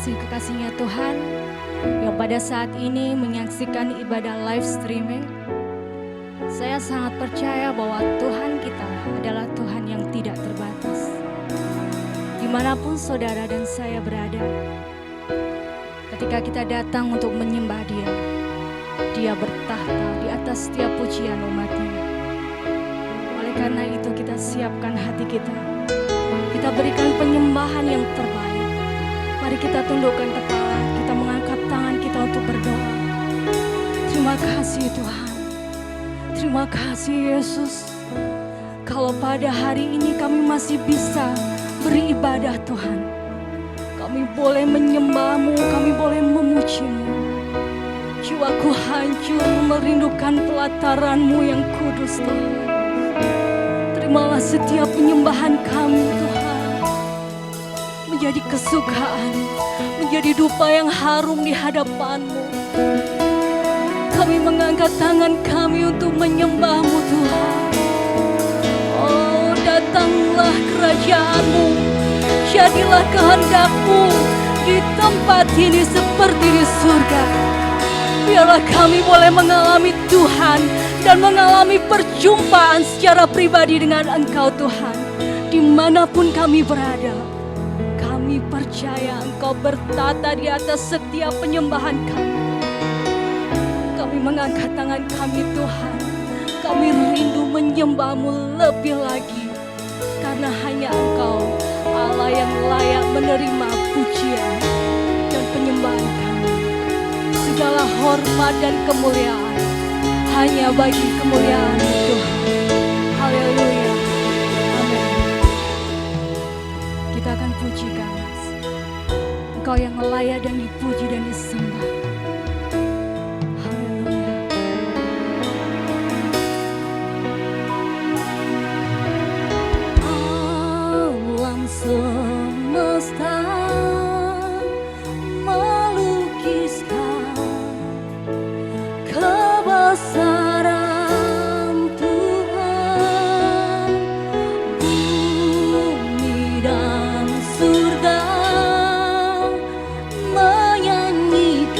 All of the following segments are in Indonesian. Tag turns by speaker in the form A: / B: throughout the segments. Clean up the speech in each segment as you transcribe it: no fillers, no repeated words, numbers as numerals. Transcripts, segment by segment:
A: kekasih-kekasihnya Tuhan yang pada saat ini menyaksikan ibadah live streaming. Saya sangat percaya bahwa Tuhan kita adalah Tuhan yang tidak terbatas. Dimanapun saudara dan saya berada, ketika kita datang untuk menyembah Dia, Dia bertahta di atas setiap pujian umat-Nya. Oleh karena itu kita siapkan hati kita, kita berikan penyembahan yang terbaik. Mari kita tundukkan kepala, kita mengangkat tangan kita untuk berdoa. Terima kasih Tuhan, terima kasih Yesus. Kalau pada hari ini kami masih bisa beribadah Tuhan, kami boleh menyembah-Mu, kami boleh memuji-Mu. Jiwaku hancur merindukan pelataran-Mu yang kudus Tuhan. Terimalah setiap penyembahan kami Tuhan, menjadi kesukaan, menjadi dupa yang harum di hadapan-Mu. Kami mengangkat tangan kami untuk menyembah-Mu Tuhan. Oh, datanglah kerajaan-Mu, jadilah kehendak-Mu di tempat ini seperti di surga. Biarlah kami boleh mengalami Tuhan dan mengalami perjumpaan secara pribadi dengan Engkau Tuhan. Dimanapun kami berada, kami percaya Engkau bertata di atas setiap penyembahan kami. Kami mengangkat tangan kami Tuhan. Kami rindu menyembah-Mu lebih lagi. Karena hanya Engkau Allah yang layak menerima pujian dan penyembahan kami. Segala hormat dan kemuliaan hanya bagi kemuliaan Tuhan. Haleluya. Amin. Kita akan pujikan Engkau yang layak dan dipuji dan disembah. Haleluya. Alam semesta melukiskan kebesaran Tuhan. Bumi dan surga menyanyikan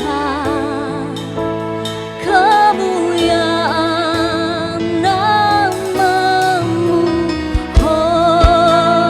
A: kemuliaan nama-Mu. Hosana,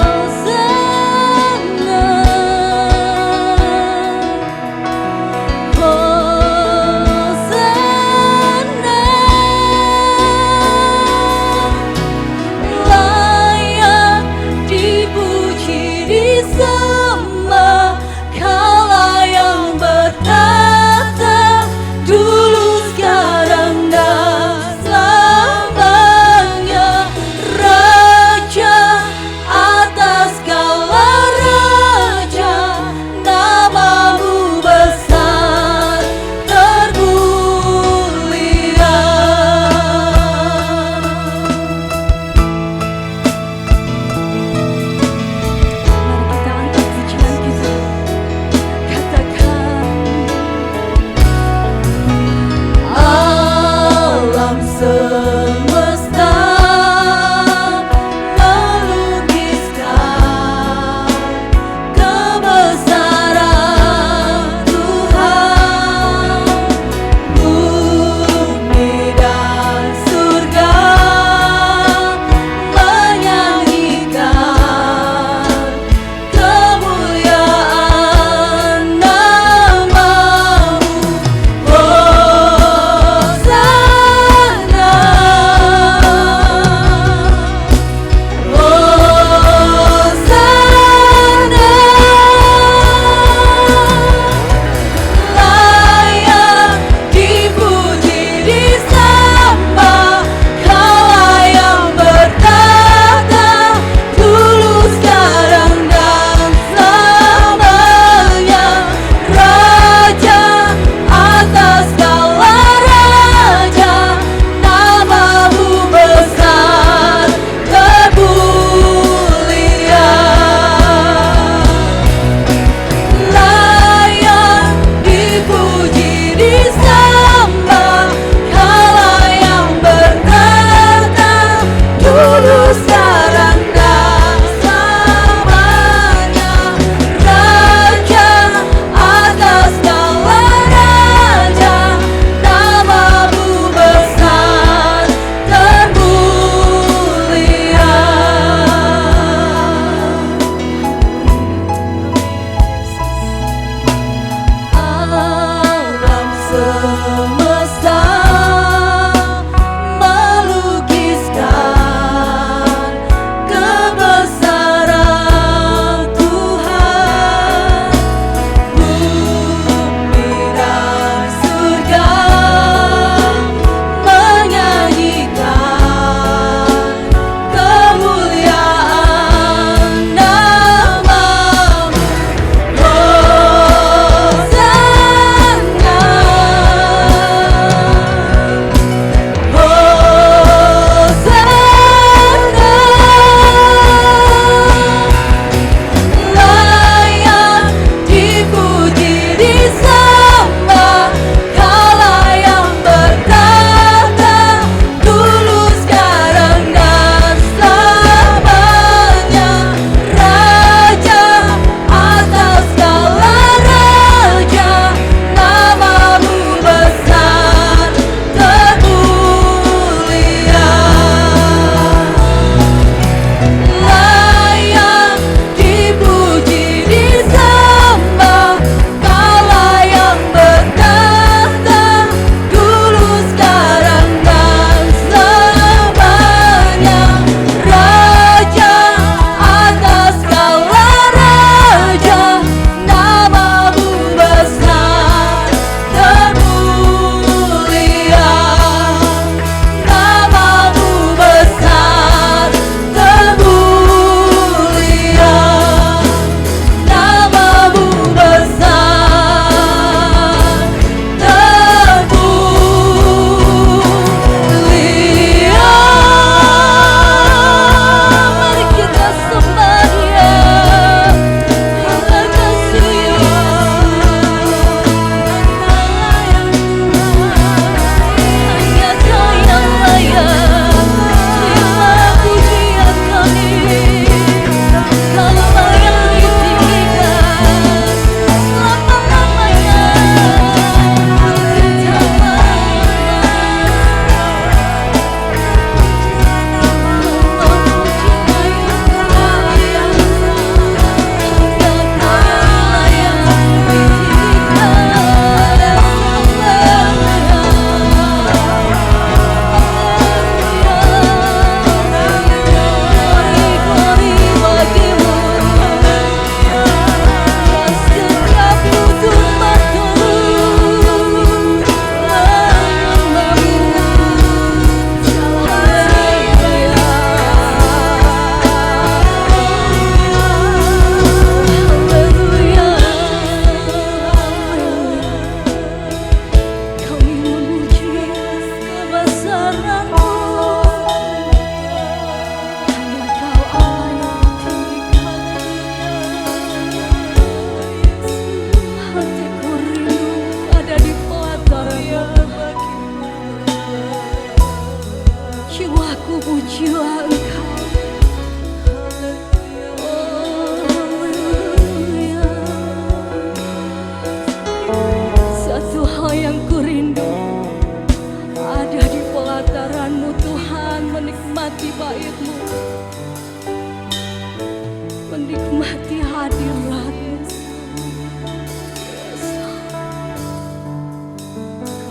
A: menikmati hadirat-Mu.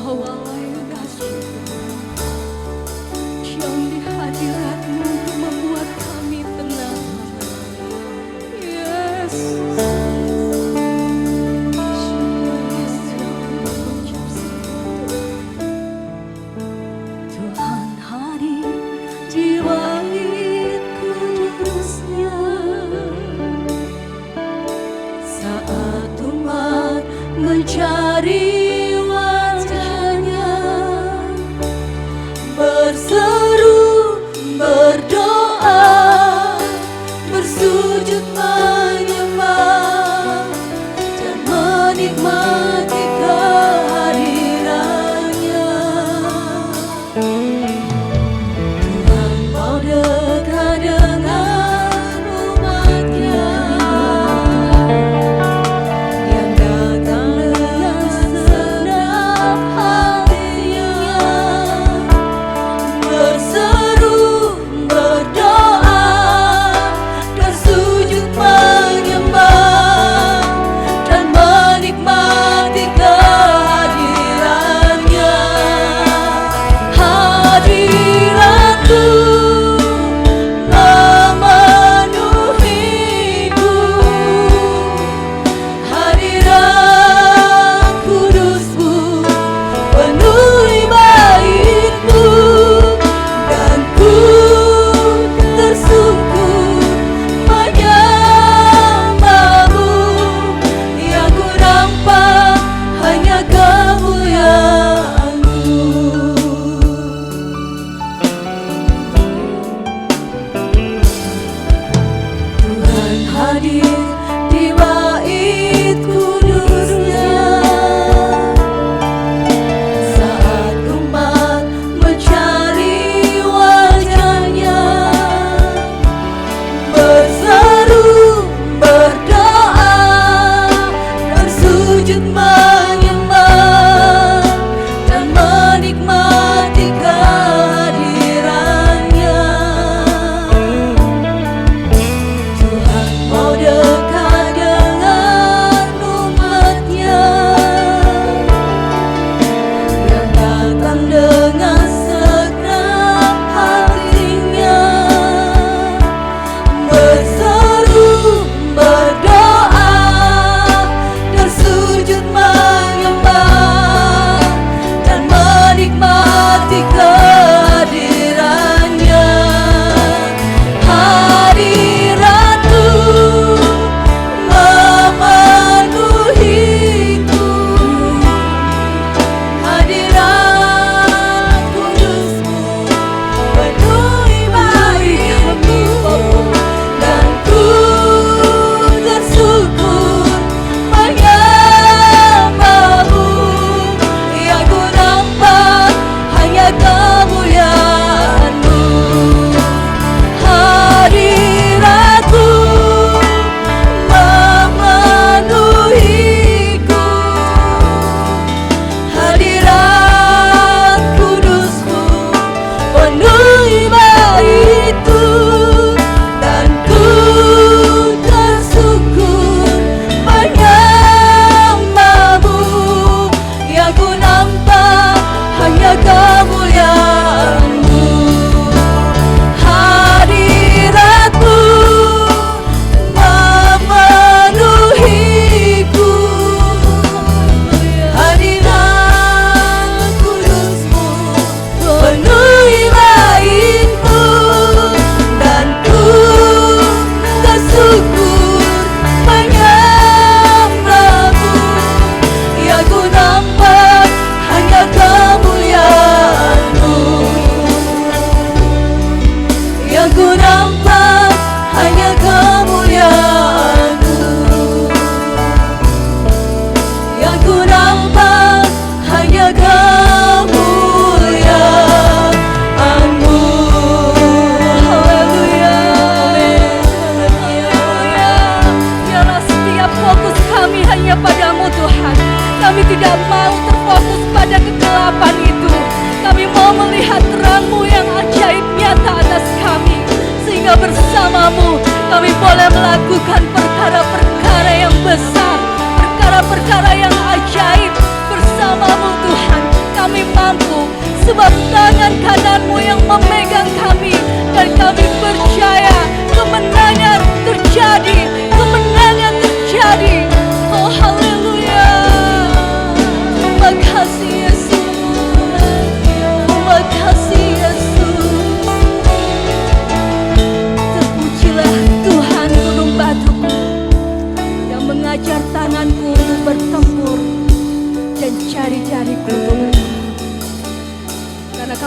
A: Kau Allah yang dahsyat, yang di hadirat-Mu untuk membuat kami tenang. Tuhan hadir di bait kudusnya saat umat mencari wajahnya, berseru, berdoa, bersujud menyembah dan menikmati kehadirannya. Tuhan mau dekat dengan umatnya yang datang dengan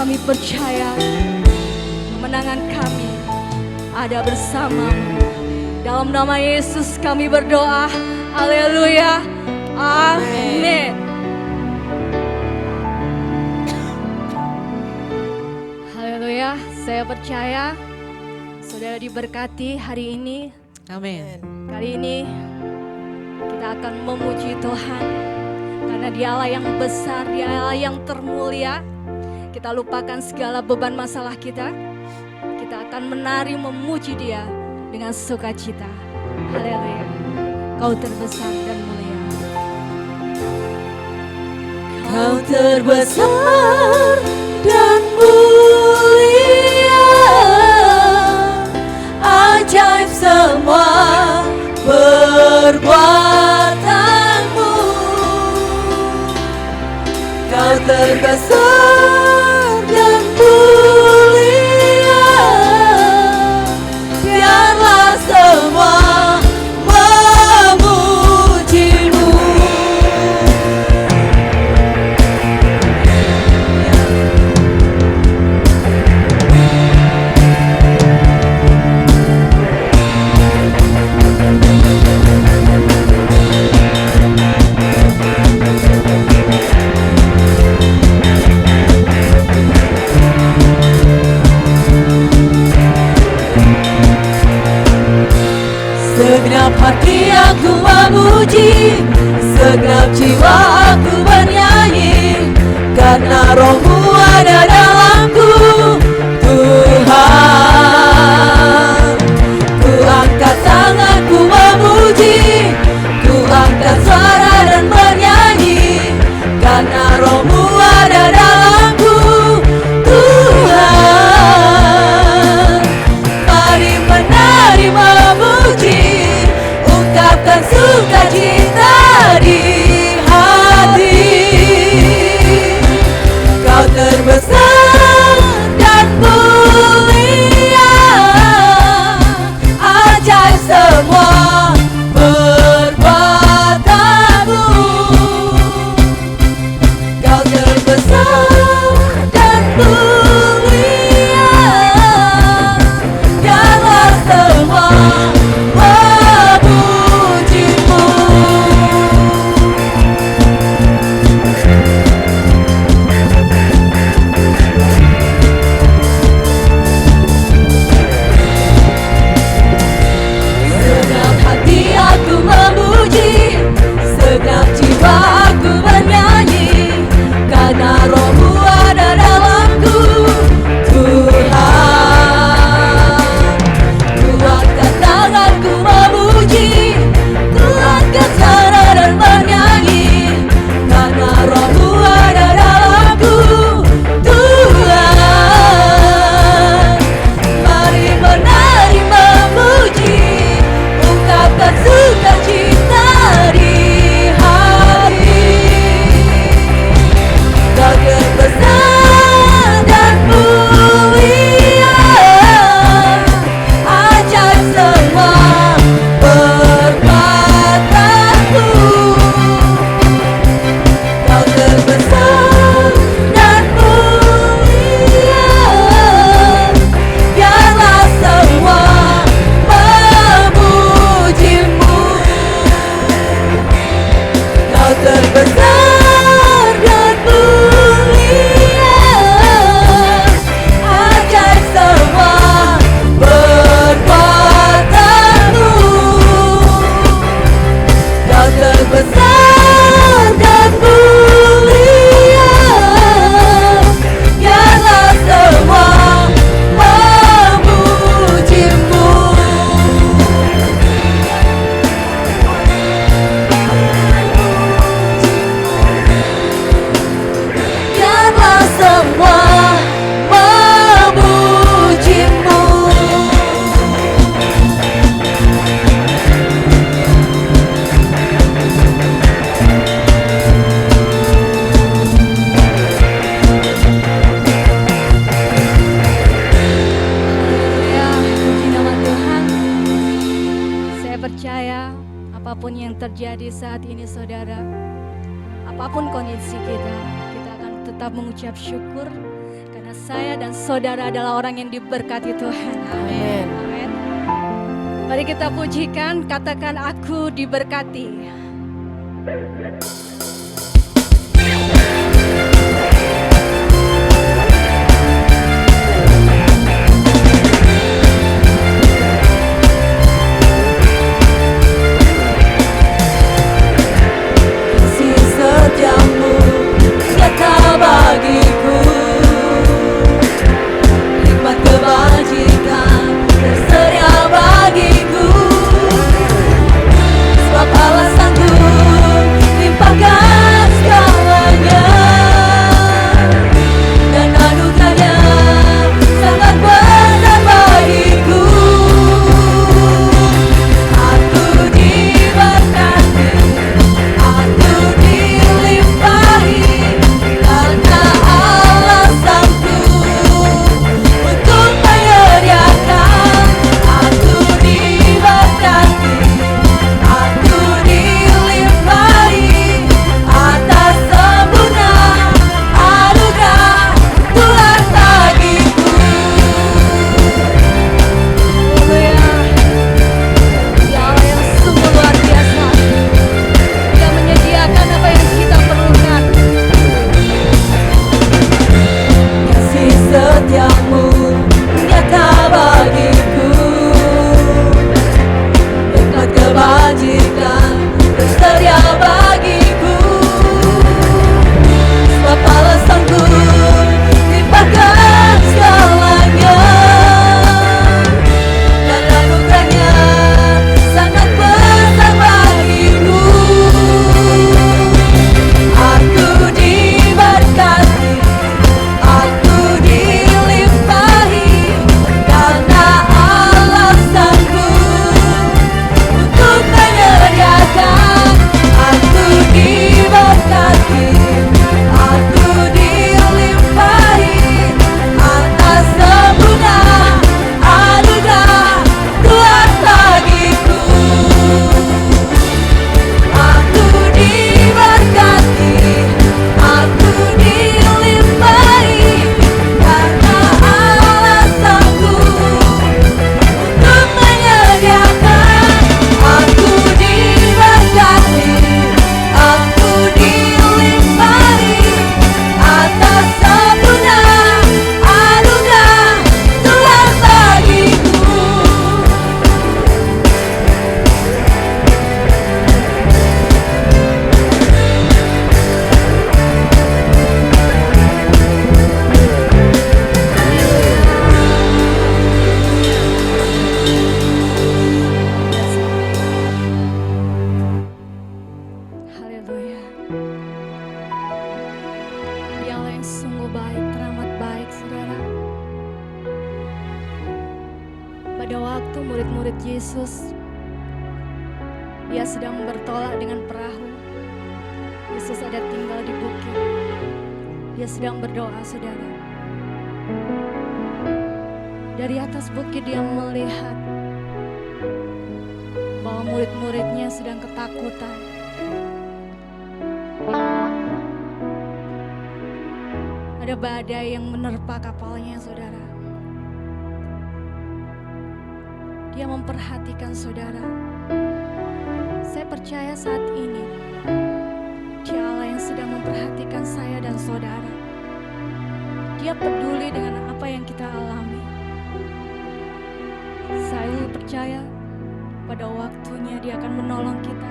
A: kami percaya kemenangan kami ada bersamamu. Dalam nama Yesus kami berdoa. Haleluya. Amin. Haleluya. Saya percaya saudara diberkati hari ini.
B: Amin.
A: Kali ini kita akan memuji Tuhan karena Dialah yang besar, Dialah yang termulia. Kita lupakan segala beban masalah kita. Kita akan menari memuji Dia dengan sukacita. Haleluya. Kau terbesar dan mulia.
B: Kau terbesar dan mulia, ajaib semua perbuatanmu. Kau terbesar dan mulia, biarlah semua memujimu. Segenap hati aku memuji, segenap jiwa aku bernyanyi, karena Roh-Mu ada dalamku, Tuhan. Ku angkat tanganku memuji, ku angkat suara dan bernyanyi, karena Roh-Mu ada dalamku, Tuhan. Mari menari memuji, ungkapkan sukacita di hati. Kau terbesar dan mulia, ajaib semua perbuatanmu. Kau terbesar dan mulia, biarlah semua memujimu. Segenap hati aku memuji, segenap jiwa aku bernyanyi, karena Roh-Mu ada dalamku, Tuhan. Ku angkat tanganku memuji, ku angkat suara dan bernyanyi, karena Roh-Mu ada dalamku, Tuhan. Mari menari memuji, ungkapkan sukacita di hati. Kau terbesar dan mulia, ajaib semua perbuatanmu. Kau terbesar dan mulia, biarlah semua memujimu. Kau terbesar dan mulia, ajaib semua perbuatanmu. Kau terbesar dan mulia, biarlah semua memujimu. Biarlah semua memujimu.
A: Haleluya, puji nama Tuhan. Saya percaya apapun yang terjadi saat ini saudara, apapun kondisi kita, kita akan tetap mengucap syukur karena saya dan saudara adalah orang yang diberkati Tuhan.
B: Amin.
A: Amin. Mari kita pujikan, katakan aku diberkati.
B: Kasih setiamu nyata bagiku, hikmat kebajikan tersedia bagiku. Sebab alasanku limpahkan segalanya, dan anugerahnya sangat besar bagiku. Aku diberkati, aku dilimpahi, karena alasanku untuk menyediakan. Aku diberkati, aku dilimpahi, atas sempurna anugerah Tuhan bagiku.
A: Ya Allah yang sungguh luar biasa. Dia menyediakan apa yang kita perlukan.
B: Kasih setiamu nyata bagiku, hikmat kebajikan tersedia bagiku. Sebab alasanku limpahkan segalanya, dan anugerahnya sangat besar bagiku. Aku diberkati, aku dilimpahi, karena alasanku untuk menyediakan. Aku diberkati, aku dilimpahi, atas sempurna anugerah Tuhan bagiku. Aku diberkati, aku dilimpahi, karena alasanku untuk menyediakan. Aku diberkati, aku dilimpahi, atas sempurna anugerah Tuhan bagiku.
A: Haleluya. Dialah yang sungguh baik, teramat baik, saudara. Pada waktu murid-murid Yesus, dia sedang bertolak dengan perahu. Yesus ada tinggal di bukit. Dia sedang berdoa, saudara. Dari atas bukit dia melihat bahwa murid-muridnya sedang ketakutan. Ada badai yang menerpa kapalnya, saudara. Dia memperhatikan saudara. Saya percaya saat ini Dia Allah yang sedang memperhatikan saya dan saudara. Dia peduli dengan apa yang kita alami. Saya percaya pada waktunya Dia akan menolong kita,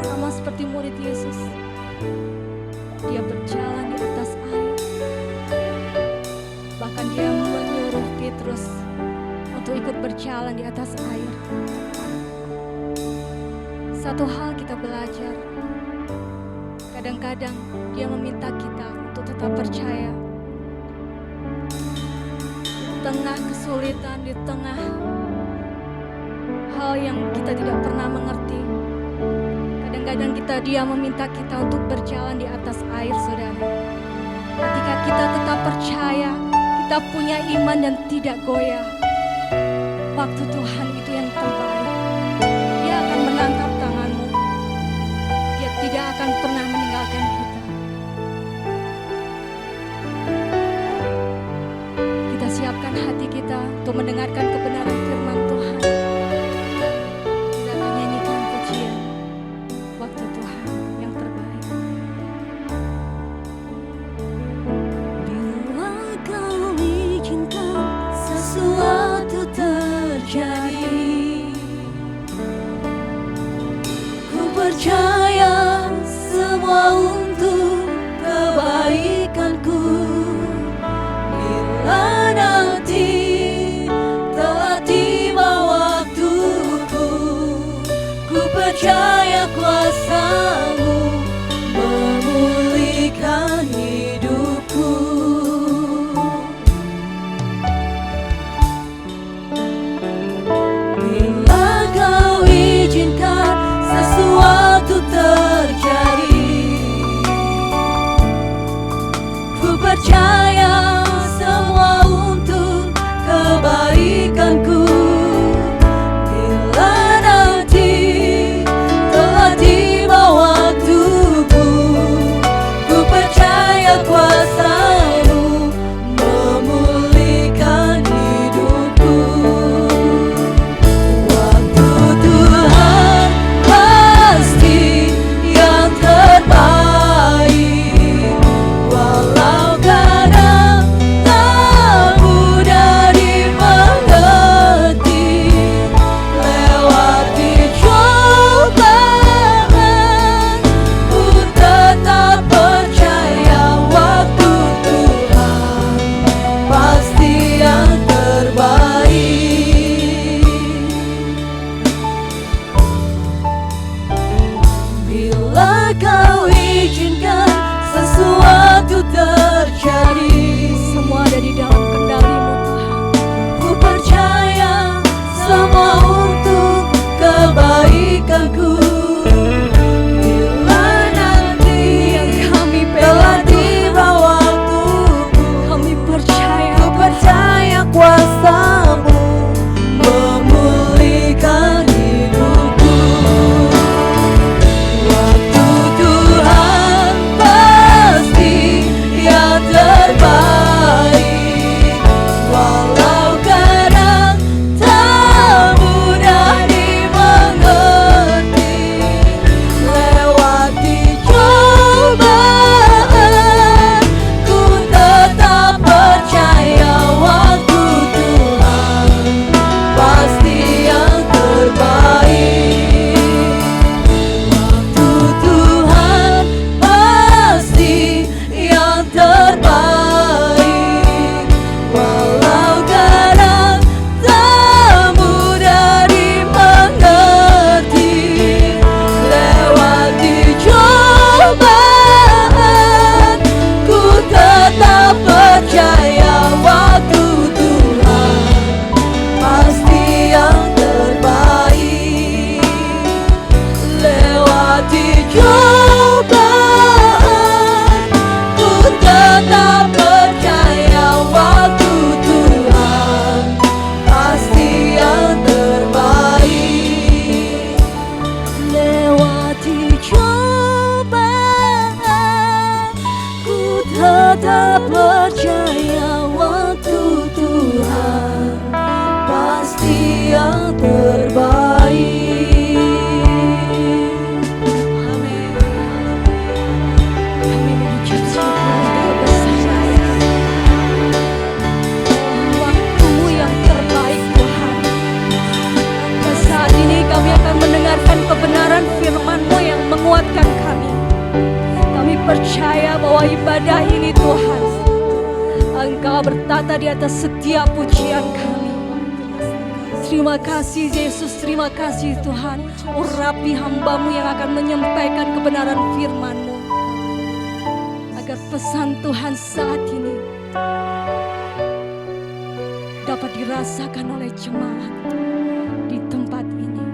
A: sama seperti murid Yesus. Dia berjalan di atas air. Bahkan dia menyuruh Petrus untuk ikut berjalan di atas air. Satu hal kita belajar, kadang-kadang dia meminta kita untuk tetap percaya. Di tengah kesulitan, di tengah hal yang kita tidak pernah mengerti, kadang-kadang dia meminta kita untuk berjalan di atas air, saudara. Ketika kita tetap percaya, kita punya iman dan tidak goyah, waktu Tuhan itu yang terbaik. Dia akan menangkap tanganmu. Dia tidak akan pernah meninggalkan kita.
B: percaya semua untuk kebaikanku. Bila nanti telah tiba waktuku, ku percaya kuasa-Mu memulihkan hidupku. Bila Kau izinkan sesuatu terjadi, ku percaya semua untuk kebaikanku. Bila nanti telah tiba waktuku, ku percaya kuasa-Mu memulihkan hidupku. Waktu Tuhan pasti yang terbaik, walau kadang tak mudah dimengerti. Lewati cobaan, ku tetap percaya waktu Tuhan pasti yang terbaik. Bila Kau izinkan sesuatu terjadi,
A: Semua ada di dalam kendali-Mu Tuhan.
B: ku percaya semua untuk kebaikanku. Bila nanti
A: Kami
B: telah
A: pegang,
B: tiba waktuku,
A: kami percaya.
B: ku percaya kuasa-Mu memulihkan hidupku. Waktu Tuhan pasti yang terbaik, walau kadang tak mudah dimengerti. Lewati cobaan, ku tetap percaya waktu Tuhan pasti yang terbaik. Waktu Tuhan pasti yang terbaik, walau kadang tak mudah dimengerti. Lewati cobaan, ku tetap percaya waktu Tuhan pasti yang terbaik. Lewati cobaan, ku tetap percaya waktu Tuhan pasti yang terbaik. Lewati cobaan, ku tetap percaya waktu Tuhan pasti yang terbaik.
A: Amin. Kami mengucap syukur kebesaran. Waktu-Mu yang terbaik Tuhan. Dan saat ini kami akan mendengarkan kebenaran firman-Mu yang menguatkan kami. Kami percaya bahwa ibadah ini Tuhan, Engkau bertata di atas setiap pujian kami. Terima kasih Yesus, terima kasih Tuhan. Urapi hamba-Mu yang akan menyampaikan kebenaran firman-Mu, agar pesan Tuhan saat ini dapat dirasakan oleh jemaat di tempat ini.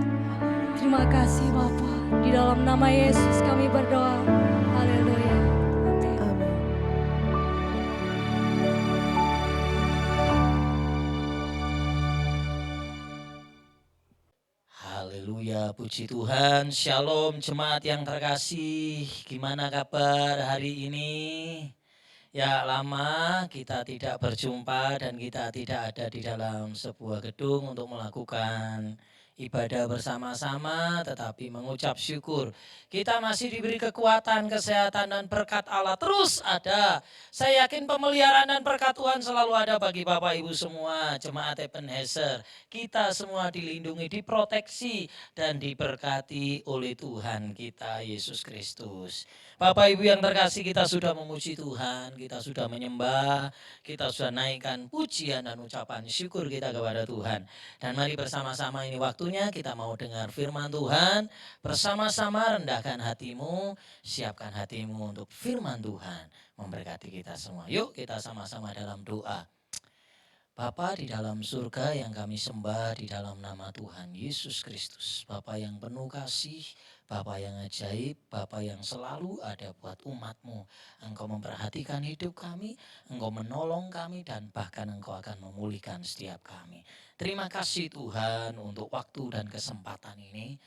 A: Terima kasih Bapa. Di dalam nama Yesus kami berdoa. Haleluya. Amin.
C: Haleluya, puji Tuhan. Shalom jemaat yang terkasih. Gimana kabar hari ini? Ya, lama kita tidak berjumpa dan kita tidak ada di dalam sebuah gedung untuk melakukan ibadah bersama-sama tetapi mengucap syukur. Kita masih diberi kekuatan, kesehatan dan berkat Allah terus ada. Saya yakin pemeliharaan dan berkat Tuhan selalu ada bagi Bapak Ibu semua, jemaat Ebenezer. Kita semua dilindungi, diproteksi dan diberkati oleh Tuhan kita Yesus Kristus. Bapak Ibu yang terkasih, kita sudah memuji Tuhan, kita sudah menyembah, kita sudah naikkan pujian dan ucapan syukur kita kepada Tuhan. Dan mari bersama-sama, ini waktunya kita mau dengar firman Tuhan. Bersama-sama rendahkan hatimu, siapkan hatimu untuk firman Tuhan memberkati kita semua. Yuk kita sama-sama dalam doa. Bapa di dalam surga yang kami sembah di dalam nama Tuhan Yesus Kristus. Bapa yang penuh kasih, Bapa yang ajaib, Bapa yang selalu ada buat umat-Mu. Engkau memperhatikan hidup kami, Engkau menolong kami dan bahkan Engkau akan memulihkan setiap kami. Terima kasih Tuhan untuk waktu dan kesempatan ini.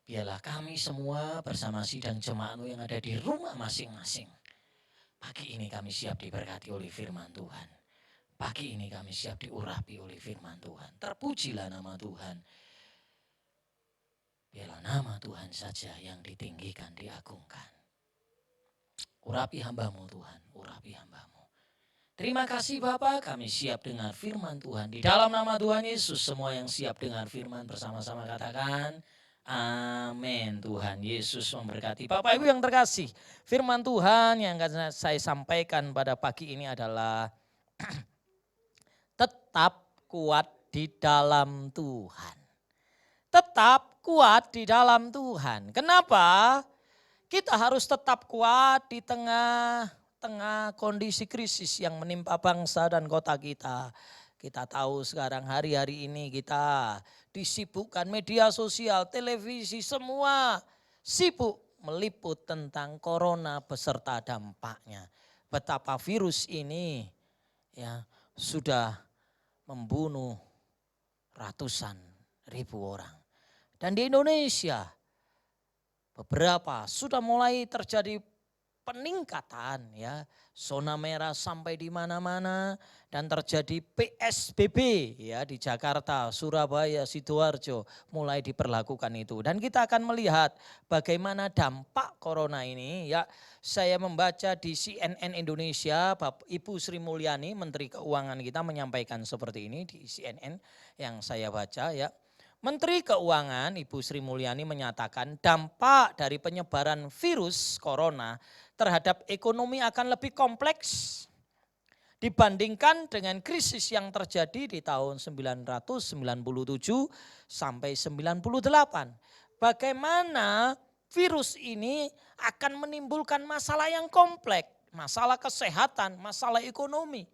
C: Biarlah kami semua bersama sidang jemaat-Mu yang ada di rumah masing-masing. Pagi ini kami siap diberkati oleh firman Tuhan. Pagi ini kami siap diurapi oleh firman Tuhan. Terpujilah nama Tuhan. Biarlah nama Tuhan saja yang ditinggikan, diagungkan. Urapi hamba-Mu Tuhan, urapi hamba-Mu. Terima kasih Bapa, kami siap dengar firman Tuhan. Di dalam nama Tuhan Yesus, semua yang siap dengar firman bersama-sama katakan, amin. Tuhan Yesus memberkati. Bapak Ibu yang terkasih, firman Tuhan yang akan saya sampaikan pada pagi ini adalah tetap kuat di dalam Tuhan. Tetap kuat di dalam Tuhan. Kenapa? Kita harus tetap kuat di tengah kondisi krisis yang menimpa bangsa dan kota kita. Kita tahu sekarang hari-hari ini kita disibukkan media sosial, televisi, semua sibuk meliput tentang corona beserta dampaknya. Betapa virus ini ya sudah membunuh ratusan ribu orang. Dan di Indonesia beberapa sudah mulai terjadi peningkatan ya, zona merah sampai di mana-mana dan terjadi PSBB ya di Jakarta, Surabaya, Sidoarjo mulai diberlakukan itu. Dan kita akan melihat bagaimana dampak corona ini ya. Saya membaca di CNN Indonesia, Ibu Sri Mulyani, Menteri Keuangan kita menyampaikan seperti ini di CNN yang saya baca ya. Menteri Keuangan Ibu Sri Mulyani menyatakan dampak dari penyebaran virus corona terhadap ekonomi akan lebih kompleks dibandingkan dengan krisis yang terjadi di tahun 1997 sampai 98. Bagaimana virus ini akan menimbulkan masalah yang kompleks, masalah kesehatan, masalah ekonomi,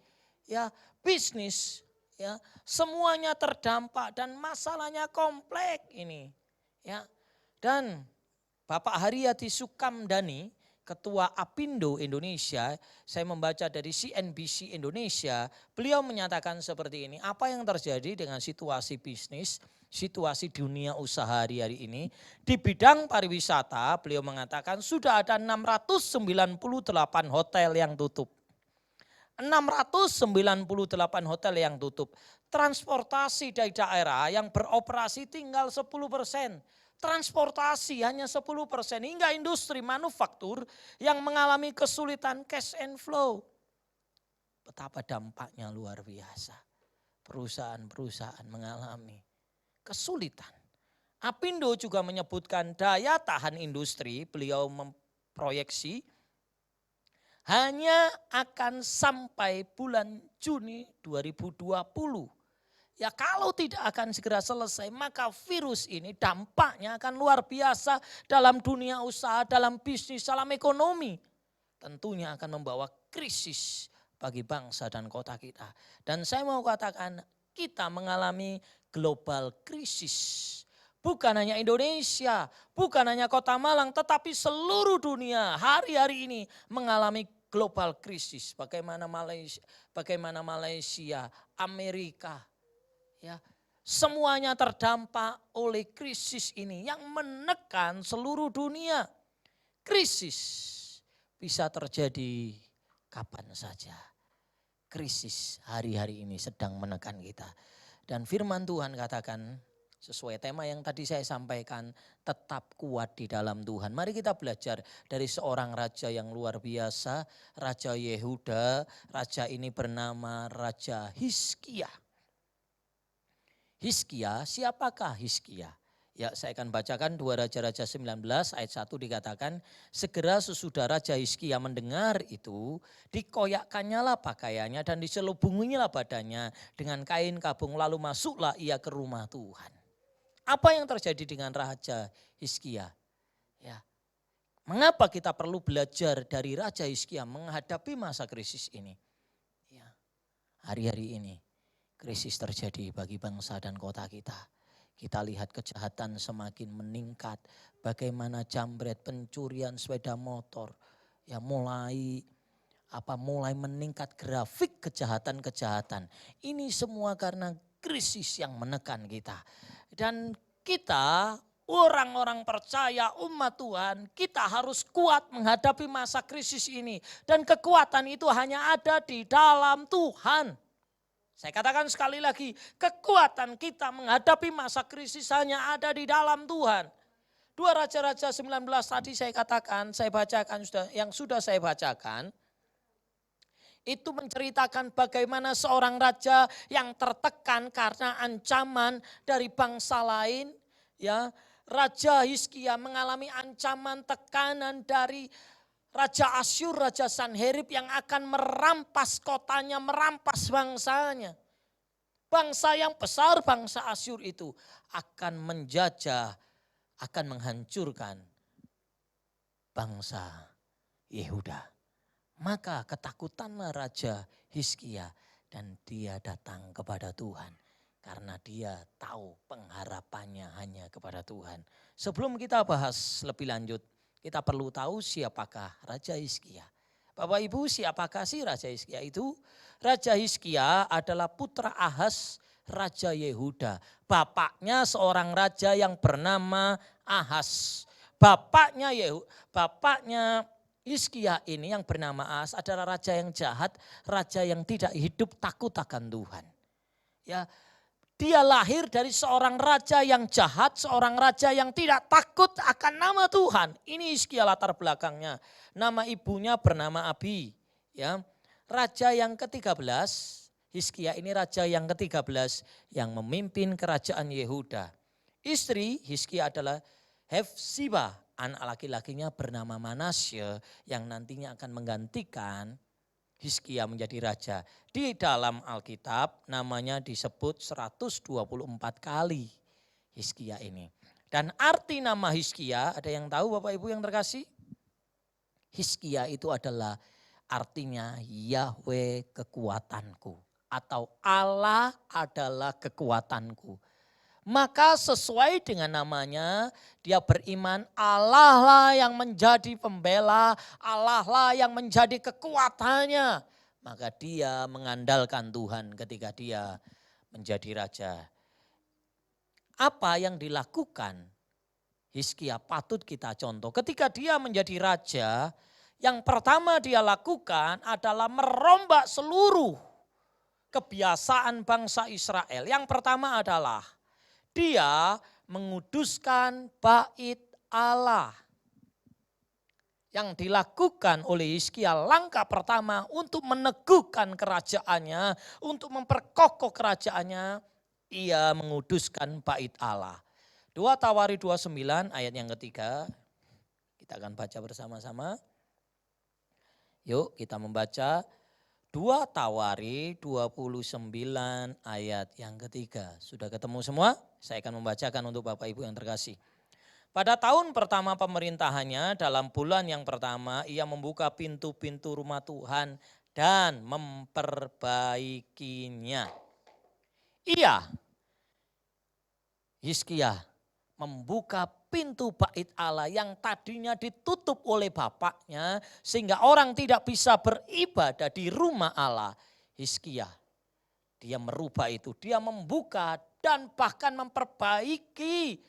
C: ya, bisnis, ya, semuanya terdampak dan masalahnya kompleks ini, ya. Dan Bapak Haryati Sukamdhani, Ketua Apindo Indonesia, saya membaca dari CNBC Indonesia, beliau menyatakan seperti ini, apa yang terjadi dengan situasi bisnis, situasi dunia usaha hari-hari ini. Di bidang pariwisata, beliau mengatakan sudah ada 698 hotel yang tutup. 698 hotel yang tutup. Transportasi dari daerah yang beroperasi tinggal 10%. Transportasi hanya 10%, hingga industri manufaktur yang mengalami kesulitan cash and flow. Betapa dampaknya luar biasa. Perusahaan-perusahaan mengalami kesulitan. Apindo juga menyebutkan daya tahan industri, beliau memproyeksi hanya akan sampai bulan Juni 2020. Ya kalau tidak akan segera selesai, maka virus ini dampaknya akan luar biasa dalam dunia usaha, dalam bisnis, dalam ekonomi. Tentunya akan membawa krisis bagi bangsa dan kota kita. Dan saya mau katakan kita mengalami global krisis. Bukan hanya Indonesia, bukan hanya Kota Malang, tetapi seluruh dunia hari-hari ini mengalami global krisis. Bagaimana Malaysia, Amerika, ya, semuanya terdampak oleh krisis ini yang menekan seluruh dunia. Krisis bisa terjadi kapan saja. Krisis hari-hari ini sedang menekan kita. Dan firman Tuhan katakan Sesuai tema yang tadi saya sampaikan, tetap kuat di dalam Tuhan. Mari kita belajar dari seorang raja yang luar biasa, Raja Yehuda. Raja ini bernama Raja Hizkia. Hizkia, siapakah Hizkia? Ya, saya akan bacakan 2 Raja-Raja 19 ayat 1 dikatakan, segera sesudah Raja Hizkia mendengar itu, dikoyakkannyalah pakaiannya dan diselubungilah badannya dengan kain kabung, lalu masuklah ia ke rumah Tuhan. Apa yang terjadi dengan Raja Hizkia? Ya, mengapa kita perlu belajar dari Raja Hizkia menghadapi masa krisis ini? Ya, hari-hari ini krisis terjadi bagi bangsa dan kota kita. Kita lihat kejahatan semakin meningkat, bagaimana jambret, pencurian sepeda motor, ya mulai meningkat grafik kejahatan-kejahatan. Ini semua karena krisis yang menekan kita. Dan kita orang-orang percaya umat Tuhan, kita harus kuat menghadapi masa krisis ini. Dan kekuatan itu hanya ada di dalam Tuhan. Saya katakan sekali lagi, kekuatan kita menghadapi masa krisis hanya ada di dalam Tuhan. 2 Raja-Raja 19 tadi saya katakan, saya bacakan yang sudah saya bacakan. Itu menceritakan bagaimana seorang raja yang tertekan karena ancaman dari bangsa lain. Ya, Raja Hizkia mengalami ancaman tekanan dari Raja Asyur, Raja Sanherib yang akan merampas kotanya, merampas bangsanya. Bangsa yang besar, bangsa Asyur itu akan menjajah, akan menghancurkan bangsa Yehuda. Maka ketakutanlah Raja Hizkia dan dia datang kepada Tuhan. Karena dia tahu pengharapannya hanya kepada Tuhan. Sebelum kita bahas lebih lanjut, kita perlu tahu siapakah Raja Hizkia. Bapak Ibu, siapakah sih Raja Hizkia itu? Raja Hizkia adalah putra Ahaz, Raja Yehuda. Bapaknya seorang raja yang bernama Ahaz. Bapaknya Hizkia ini yang bernama Ahaz adalah raja yang jahat, raja yang tidak hidup takut akan Tuhan. Ya, dia lahir dari seorang raja yang jahat, seorang raja yang tidak takut akan nama Tuhan. Ini Hizkia latar belakangnya. Nama ibunya bernama Abi. Ya, raja yang ke-13, Hizkia ini raja yang ke-13 yang memimpin kerajaan Yehuda. Istri Hizkia adalah Hefzibah, anak laki-lakinya bernama Manasye yang nantinya akan menggantikan Hizkia menjadi raja. Di dalam Alkitab namanya disebut 124 kali Hizkia ini. Dan arti nama Hizkia, ada yang tahu Bapak Ibu yang terkasih? Hizkia itu adalah artinya Yahweh kekuatanku atau Allah adalah kekuatanku. Maka sesuai dengan namanya dia beriman Allah lah yang menjadi pembela, Allah lah yang menjadi kekuatannya. Maka dia mengandalkan Tuhan ketika dia menjadi raja. Apa yang dilakukan Hizkia patut kita contoh. Ketika dia menjadi raja, yang pertama dia lakukan adalah merombak seluruh kebiasaan bangsa Israel. Yang pertama adalah dia menguduskan bait Allah. Yang dilakukan oleh Hizkia langkah pertama untuk meneguhkan kerajaannya, untuk memperkokoh kerajaannya, ia menguduskan bait Allah. 2 Tawari 29 ayat yang ketiga, kita akan baca bersama-sama. Yuk kita membaca 2 Tawari 29 ayat yang ketiga. Sudah ketemu semua? Saya akan membacakan untuk Bapak Ibu yang terkasih. Pada tahun pertama pemerintahannya, dalam bulan yang pertama, ia membuka pintu-pintu rumah Tuhan dan memperbaikinya. Hizkia membuka pintu bait Allah yang tadinya ditutup oleh bapaknya sehingga orang tidak bisa beribadah di rumah Allah. Hizkia, dia merubah itu, dia membuka dan bahkan memperbaiki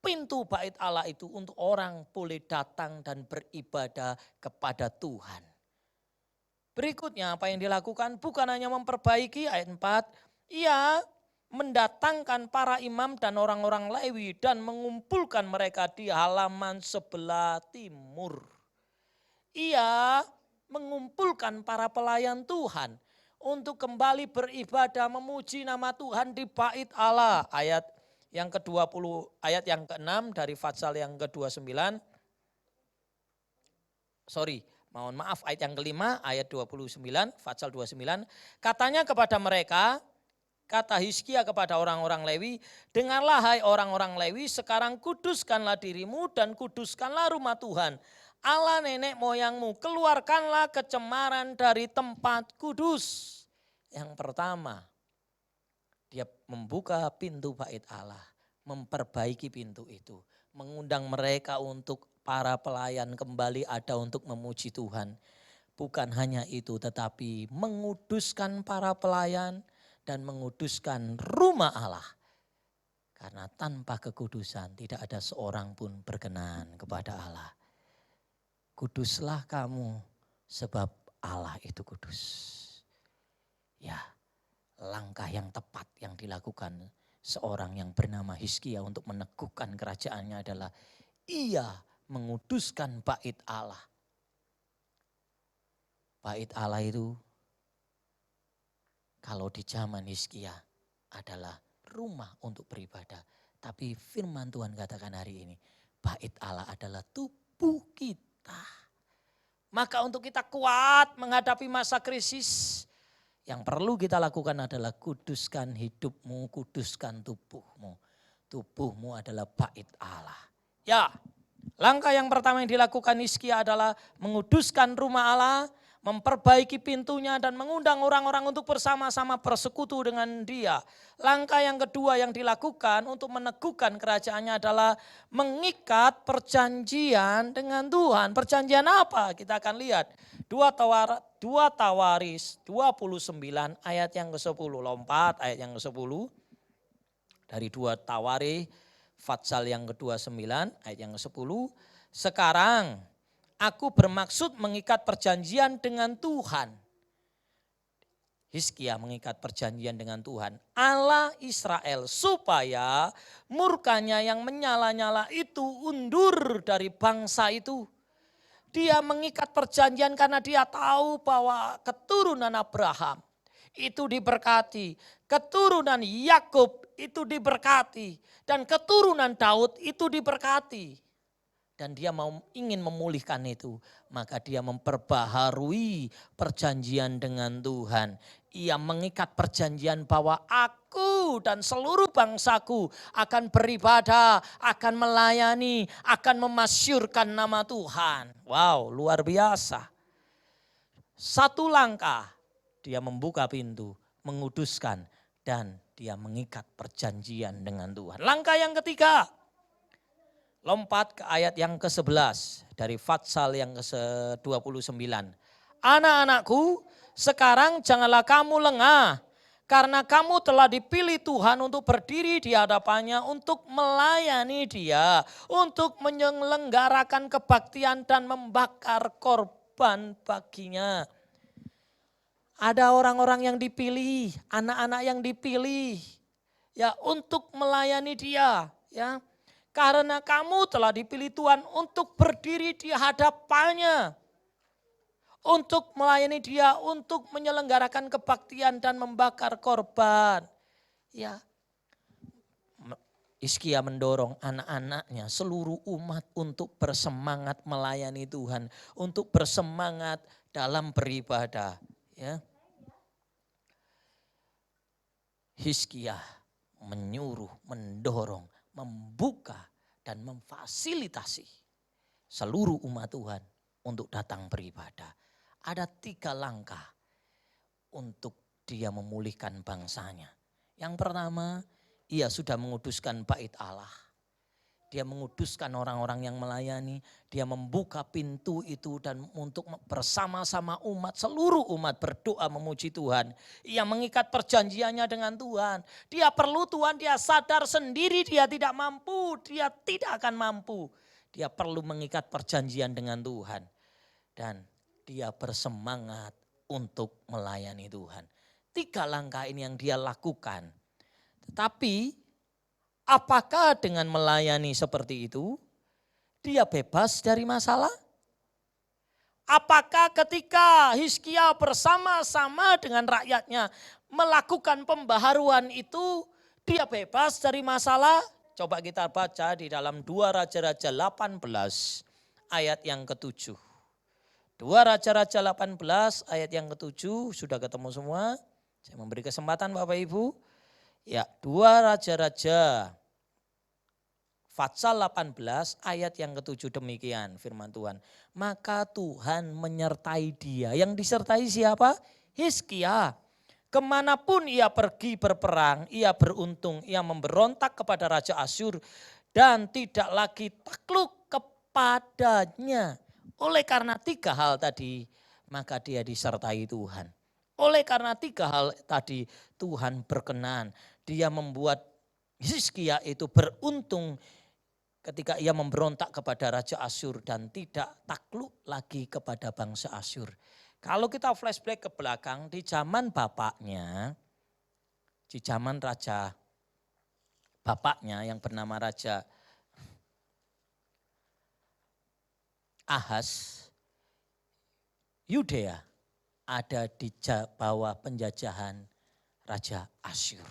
C: pintu bait Allah itu untuk orang boleh datang dan beribadah kepada Tuhan. Berikutnya apa yang dilakukan bukan hanya memperbaiki ayat 4, ia mendatangkan para imam dan orang-orang Lewi dan mengumpulkan mereka di halaman sebelah timur. Ia mengumpulkan para pelayan Tuhan untuk kembali beribadah memuji nama Tuhan di bait Allah. Ayat yang ke-20, ayat yang ke-6 dari Fatsal yang ke-29. Mohon maaf, ayat yang ke-5, ayat 29, Fatsal 29. Katanya kepada mereka, kata Hizkia kepada orang-orang Lewi, dengarlah hai orang-orang Lewi, sekarang kuduskanlah dirimu dan kuduskanlah rumah Tuhan, Allah nenek moyangmu, keluarkanlah kecemaran dari tempat kudus. Yang pertama, dia membuka pintu bait Allah, memperbaiki pintu itu, mengundang mereka untuk para pelayan kembali ada untuk memuji Tuhan. Bukan hanya itu, tetapi menguduskan para pelayan dan menguduskan rumah Allah. Karena tanpa kekudusan tidak ada seorang pun berkenan kepada Allah. Kuduslah kamu sebab Allah itu kudus. Ya, langkah yang tepat yang dilakukan seorang yang bernama Hizkia untuk meneguhkan kerajaannya adalah ia menguduskan bait Allah. Bait Allah itu kalau di zaman Hizkia adalah rumah untuk beribadah. Tapi firman Tuhan katakan hari ini, bait Allah adalah tubuh kita. Maka untuk kita kuat menghadapi masa krisis, yang perlu kita lakukan adalah kuduskan hidupmu, kuduskan tubuhmu. Tubuhmu adalah bait Allah. Ya, langkah yang pertama yang dilakukan Hizkia adalah menguduskan rumah Allah, memperbaiki pintunya dan mengundang orang-orang untuk bersama-sama bersekutu dengan dia. Langkah yang kedua yang dilakukan untuk meneguhkan kerajaannya adalah mengikat perjanjian dengan Tuhan. Perjanjian apa? Kita akan lihat. 2 Tawaris 29 ayat yang ke-10. Lompat ayat yang ke-10. Dari 2 Tawaris Fatsal yang ke-29 ayat yang ke-10. Sekarang aku bermaksud mengikat perjanjian dengan Tuhan. Hizkia mengikat perjanjian dengan Tuhan, Allah Israel, supaya murkanya yang menyala-nyala itu undur dari bangsa itu. Dia mengikat perjanjian karena dia tahu bahwa keturunan Abraham itu diberkati, keturunan Yakub itu diberkati, dan keturunan Daud itu diberkati. Dan dia ingin memulihkan itu. Maka dia memperbaharui perjanjian dengan Tuhan. Ia mengikat perjanjian bahwa aku dan seluruh bangsaku akan beribadah, akan melayani, akan memasyurkan nama Tuhan. Wow, luar biasa. Satu langkah dia membuka pintu, menguduskan, dan dia mengikat perjanjian dengan Tuhan. Langkah yang ketiga, lompat ke ayat yang ke-11 dari Fatsal yang ke-29. Anak-anakku, sekarang janganlah kamu lengah, karena kamu telah dipilih Tuhan untuk berdiri di hadapannya, untuk melayani Dia, untuk menyelenggarakan kebaktian dan membakar korban baginya. Ada orang-orang yang dipilih, anak-anak yang dipilih, ya, untuk melayani Dia, ya. Karena kamu telah dipilih Tuhan untuk berdiri di hadapannya. Untuk melayani Dia, untuk menyelenggarakan kebaktian dan membakar korban. Ya, Hizkia mendorong anak-anaknya, seluruh umat untuk bersemangat melayani Tuhan. Untuk bersemangat dalam beribadah. Ya. Hizkia menyuruh, mendorong, membuka dan memfasilitasi seluruh umat Tuhan untuk datang beribadah. Ada 3 langkah untuk dia memulihkan bangsanya. Yang pertama, ia sudah menguduskan bait Allah. Dia menguduskan orang-orang yang melayani. Dia membuka pintu itu dan untuk bersama-sama umat, seluruh umat berdoa memuji Tuhan. Ia mengikat perjanjiannya dengan Tuhan. Dia perlu Tuhan, dia sadar sendiri dia tidak mampu. Dia tidak akan mampu. Dia perlu mengikat perjanjian dengan Tuhan. Dan dia bersemangat untuk melayani Tuhan. 3 langkah ini yang dia lakukan. Tetapi apakah dengan melayani seperti itu dia bebas dari masalah? Apakah ketika Hizkia bersama-sama dengan rakyatnya melakukan pembaharuan itu dia bebas dari masalah? Coba kita baca di dalam 2 Raja-Raja 18 ayat yang ke-7. 2 Raja-Raja 18 ayat yang ke-7, sudah ketemu semua? Saya memberi kesempatan Bapak Ibu. Ya, 2 Raja-Raja Fatsal 18 ayat yang ke-7 demikian firman Tuhan. Maka Tuhan menyertai dia. Yang disertai siapa? Hizkia. Kemanapun ia pergi berperang, ia beruntung, ia memberontak kepada Raja Asyur dan tidak lagi takluk kepadanya. Oleh karena 3 hal tadi, maka dia disertai Tuhan. Oleh karena 3 hal tadi, Tuhan berkenan. Dia membuat Hizkia itu beruntung ketika ia memberontak kepada Raja Asyur dan tidak takluk lagi kepada bangsa Asyur. Kalau kita flashback ke belakang, di zaman bapaknya, di zaman raja bapaknya yang bernama Raja Ahaz, Yudea ada di bawah penjajahan Raja Asyur.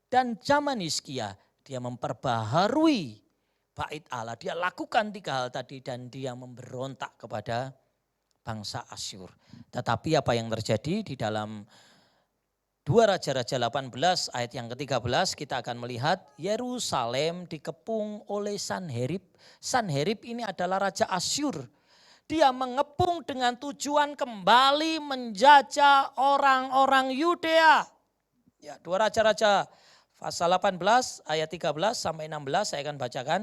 C: Dan zaman Hizkia dia memperbaharui bait Allah, dia lakukan 3 hal tadi dan dia memberontak kepada bangsa Asyur. Tetapi apa yang terjadi di dalam 2 Raja-Raja 18 ayat yang ke-13 kita akan melihat Yerusalem dikepung oleh Sanherib. Sanherib ini adalah Raja Asyur. Dia mengepung dengan tujuan kembali menjajah orang-orang Yudea. Ya, 2 Raja-Raja pasal 18 ayat 13 sampai 16 saya akan bacakan.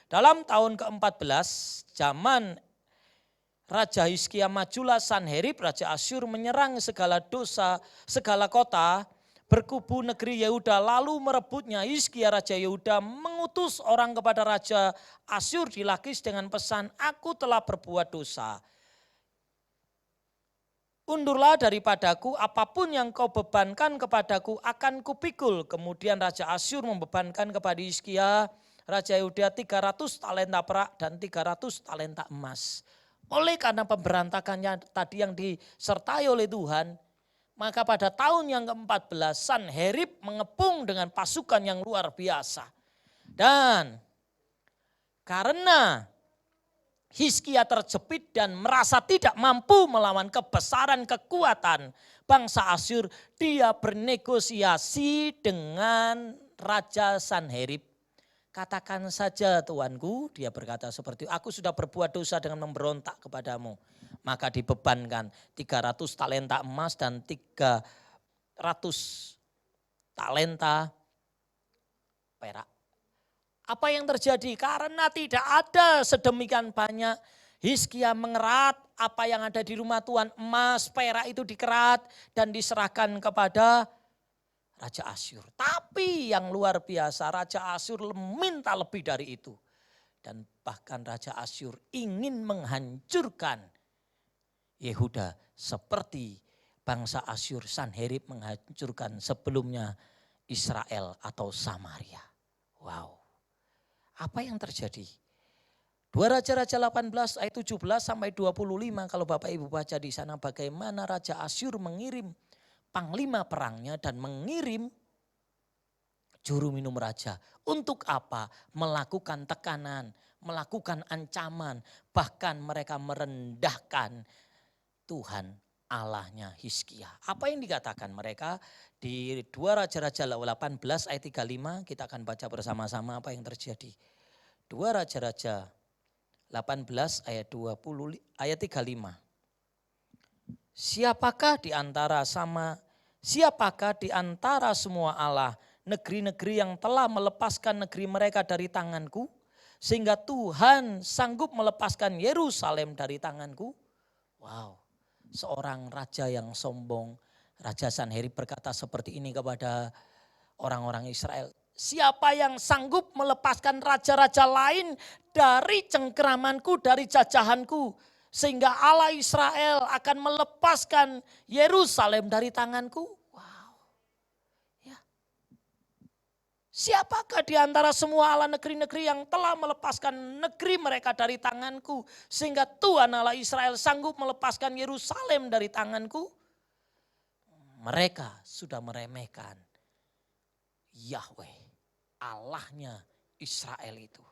C: Dalam tahun ke-14 zaman Raja Hizkia majulah Sanherib Raja Asyur menyerang segala kota berkubu negeri Yehuda lalu merebutnya. Hizkia Raja Yehuda mengutus orang kepada Raja Asyur di Lakis dengan pesan, aku telah berbuat dosa. Undurlah daripadaku, apapun yang kau bebankan kepadaku akan kupikul. Kemudian Raja Asyur membebankan kepada Hizkia Raja Yehuda 300 talenta perak dan 300 talenta emas. Oleh karena pemberontakannya tadi yang disertai oleh Tuhan, maka pada tahun yang ke-14 Sanherib mengepung dengan pasukan yang luar biasa. Dan karena Hizkia terjepit dan merasa tidak mampu melawan kebesaran kekuatan bangsa Asyur, dia bernegosiasi dengan Raja Sanherib. Katakan saja Tuanku, dia berkata seperti itu, aku sudah berbuat dosa dengan memberontak kepadamu. Maka dibebankan 300 talenta emas dan 300 talenta perak. Apa yang terjadi? Karena tidak ada sedemikian banyak, Hizkia mengerat apa yang ada di rumah Tuhan, emas, perak itu dikerat dan diserahkan kepada Raja Asyur. Tapi yang luar biasa, Raja Asyur minta lebih dari itu. Dan bahkan Raja Asyur ingin menghancurkan Yehuda seperti bangsa Asyur Sanherib menghancurkan sebelumnya Israel atau Samaria. Wow. Apa yang terjadi? 2 Raja-Raja 18 ayat 17 sampai 25 kalau Bapak Ibu baca di sana bagaimana Raja Asyur mengirim panglima perangnya dan mengirim juru minum raja. Untuk apa? Melakukan tekanan, melakukan ancaman, bahkan mereka merendahkan Tuhan Allahnya Hizkia. Apa yang dikatakan mereka di 2 Raja-Raja 18 ayat 35 kita akan baca bersama-sama apa yang terjadi. 2 Raja-Raja 18 ayat 35. Siapakah di antara semua Allah negeri-negeri yang telah melepaskan negeri mereka dari tanganku sehingga Tuhan sanggup melepaskan Yerusalem dari tanganku? Wow, seorang raja yang sombong, Raja Sanherib berkata seperti ini kepada orang-orang Israel. Siapa yang sanggup melepaskan raja-raja lain dari cengkeramanku, dari jajahanku? Sehingga Allah Israel akan melepaskan Yerusalem dari tanganku. Wow. Ya. Siapakah di antara semua Allah negeri-negeri yang telah melepaskan negeri mereka dari tanganku, sehingga Tuhan Allah Israel sanggup melepaskan Yerusalem dari tanganku? Mereka sudah meremehkan Yahweh, Allahnya Israel itu.